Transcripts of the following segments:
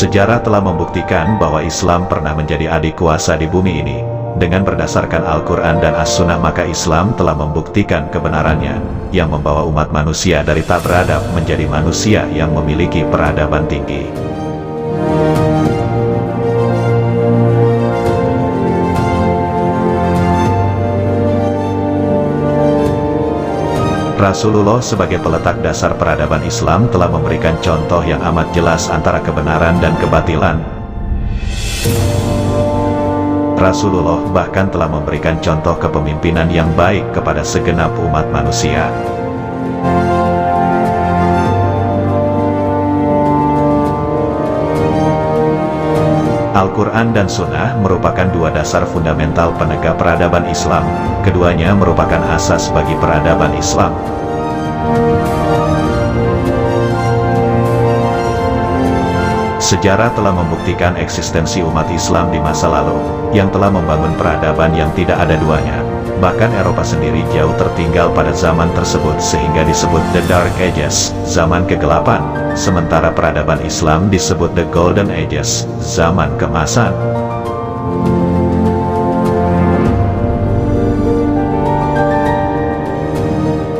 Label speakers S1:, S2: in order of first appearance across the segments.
S1: Sejarah telah membuktikan bahwa Islam pernah menjadi adik kuasa di bumi ini. Dengan berdasarkan Al-Quran dan As-Sunnah, maka Islam telah membuktikan kebenarannya, yang membawa umat manusia dari tak beradab menjadi manusia yang memiliki peradaban tinggi. Rasulullah sebagai peletak dasar peradaban Islam telah memberikan contoh yang amat jelas antara kebenaran dan kebatilan. Rasulullah bahkan telah memberikan contoh kepemimpinan yang baik kepada segenap umat manusia. Al-Quran dan Sunnah merupakan dua dasar fundamental penegak peradaban Islam. Keduanya merupakan asas bagi peradaban Islam. Sejarah telah membuktikan eksistensi umat Islam di masa lalu, yang telah membangun peradaban yang tidak ada duanya. Bahkan Eropa sendiri jauh tertinggal pada zaman tersebut sehingga disebut The Dark Ages, zaman kegelapan, sementara peradaban Islam disebut The Golden Ages, zaman keemasan.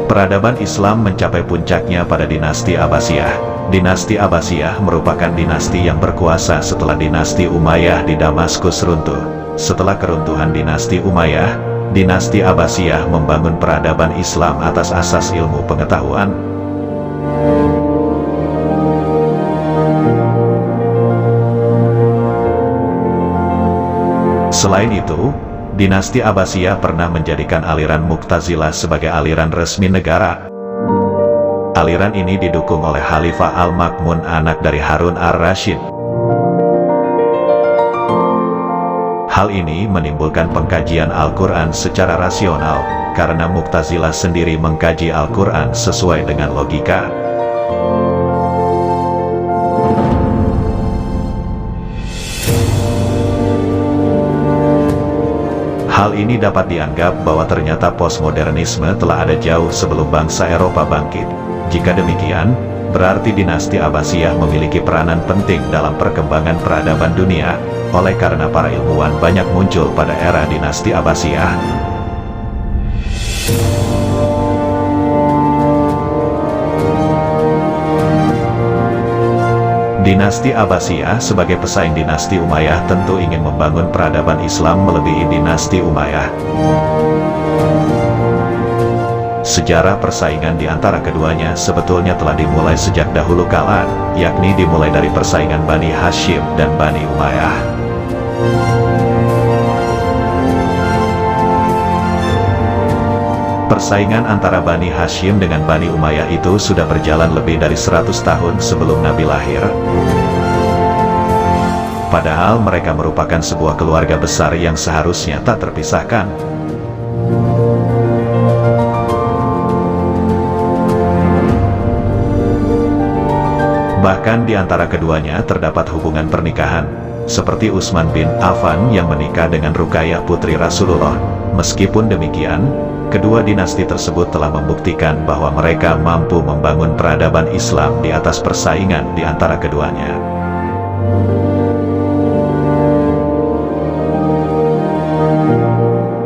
S1: Peradaban Islam mencapai puncaknya pada dinasti Abbasiyah. Dinasti Abbasiyah merupakan dinasti yang berkuasa setelah dinasti Umayyah di Damaskus runtuh. Setelah keruntuhan dinasti Umayyah, dinasti Abbasiyah membangun peradaban Islam atas asas ilmu pengetahuan. Selain itu, dinasti Abbasiyah pernah menjadikan aliran Mu'tazilah sebagai aliran resmi negara. Aliran ini didukung oleh Khalifah Al-Ma'mun, anak dari Harun Ar-Rasyid. Hal ini menimbulkan pengkajian Al-Quran secara rasional, karena Mu'tazilah sendiri mengkaji Al-Quran sesuai dengan logika. Hal ini dapat dianggap bahwa ternyata postmodernisme telah ada jauh sebelum bangsa Eropa bangkit. Jika demikian, berarti dinasti Abbasiyah memiliki peranan penting dalam perkembangan peradaban dunia. Oleh karena para ilmuwan banyak muncul pada era dinasti Abbasiyah. Dinasti Abbasiyah sebagai pesaing dinasti Umayyah tentu ingin membangun peradaban Islam melebihi dinasti Umayyah. Sejarah persaingan di antara keduanya sebetulnya telah dimulai sejak dahulu kala, yakni dimulai dari persaingan Bani Hashim dan Bani Umayyah. Persaingan antara Bani Hashim dengan Bani Umayyah itu sudah berjalan lebih dari 100 tahun sebelum Nabi lahir. Padahal mereka merupakan sebuah keluarga besar yang seharusnya tak terpisahkan. Bahkan di antara keduanya terdapat hubungan pernikahan, seperti Utsman bin Affan yang menikah dengan Ruqayyah putri Rasulullah. Meskipun demikian, kedua dinasti tersebut telah membuktikan bahwa mereka mampu membangun peradaban Islam di atas persaingan di antara keduanya.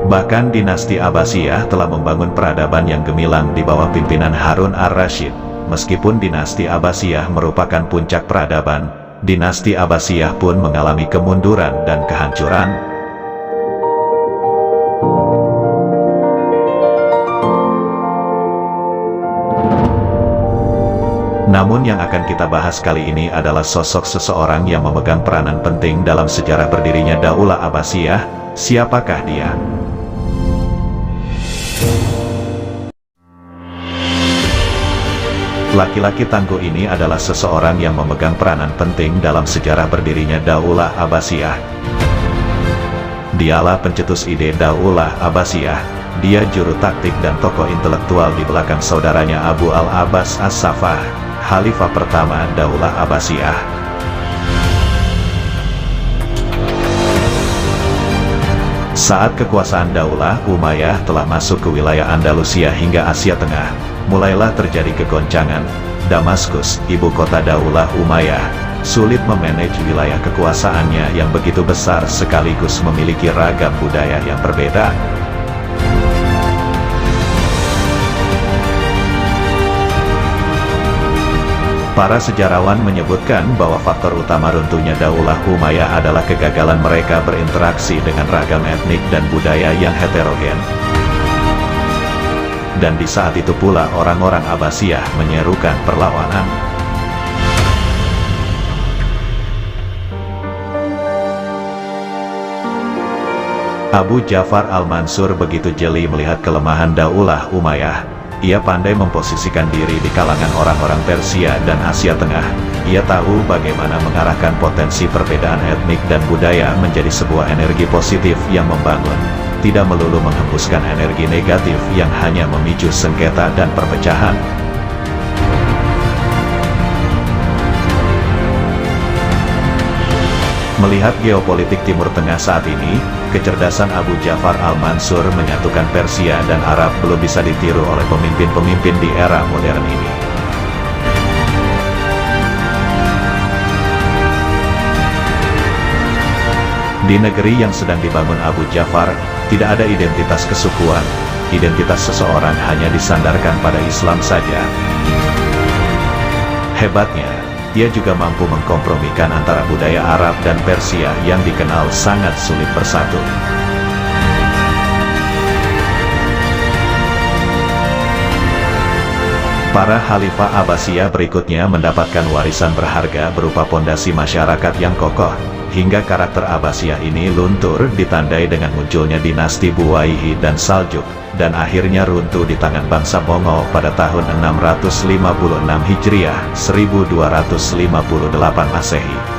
S1: Bahkan dinasti Abbasiyah telah membangun peradaban yang gemilang di bawah pimpinan Harun Ar-Rasyid. Meskipun dinasti Abbasiyah merupakan puncak peradaban, dinasti Abbasiyah pun mengalami kemunduran dan kehancuran. Namun yang akan kita bahas kali ini adalah sosok seseorang yang memegang peranan penting dalam sejarah berdirinya Daulah Abbasiyah. Siapakah dia? Laki-laki tangguh ini adalah seseorang yang memegang peranan penting dalam sejarah berdirinya Daulah Abbasiyah. Dialah pencetus ide Daulah Abbasiyah. Dia juru taktik dan tokoh intelektual di belakang saudaranya Abu al-Abbas as-Saffah, Khalifah pertama Daulah Abbasiyah. Saat kekuasaan Daulah Umayyah telah masuk ke wilayah Andalusia hingga Asia Tengah, mulailah terjadi kegoncangan. Damaskus, ibu kota Daulah Umayyah, sulit memanage wilayah kekuasaannya yang begitu besar sekaligus memiliki ragam budaya yang berbeda. Para sejarawan menyebutkan bahwa faktor utama runtuhnya Daulah Umayyah adalah kegagalan mereka berinteraksi dengan ragam etnik dan budaya yang heterogen. Dan di saat itu pula orang-orang Abbasiyah menyerukan perlawanan. Abu Ja'far al-Mansur begitu jeli melihat kelemahan Daulah Umayyah. Ia pandai memposisikan diri di kalangan orang-orang Persia dan Asia Tengah. Ia tahu bagaimana mengarahkan potensi perbedaan etnik dan budaya menjadi sebuah energi positif yang membangun, tidak melulu menghembuskan energi negatif yang hanya memicu sengketa dan perpecahan. Melihat geopolitik Timur Tengah saat ini, kecerdasan Abu Ja'far al-Mansur menyatukan Persia dan Arab belum bisa ditiru oleh pemimpin-pemimpin di era modern ini. Di negeri yang sedang dibangun Abu Ja'far, tidak ada identitas kesukuan, identitas seseorang hanya disandarkan pada Islam saja. Hebatnya, ia juga mampu mengkompromikan antara budaya Arab dan Persia yang dikenal sangat sulit bersatu. Para Khalifah Abbasiyah berikutnya mendapatkan warisan berharga berupa pondasi masyarakat yang kokoh, hingga karakter Abbasiyah ini luntur ditandai dengan munculnya dinasti Buwayhi dan Saljuk, dan akhirnya runtuh di tangan bangsa Mongol pada tahun 656 Hijriah, 1258 Masehi.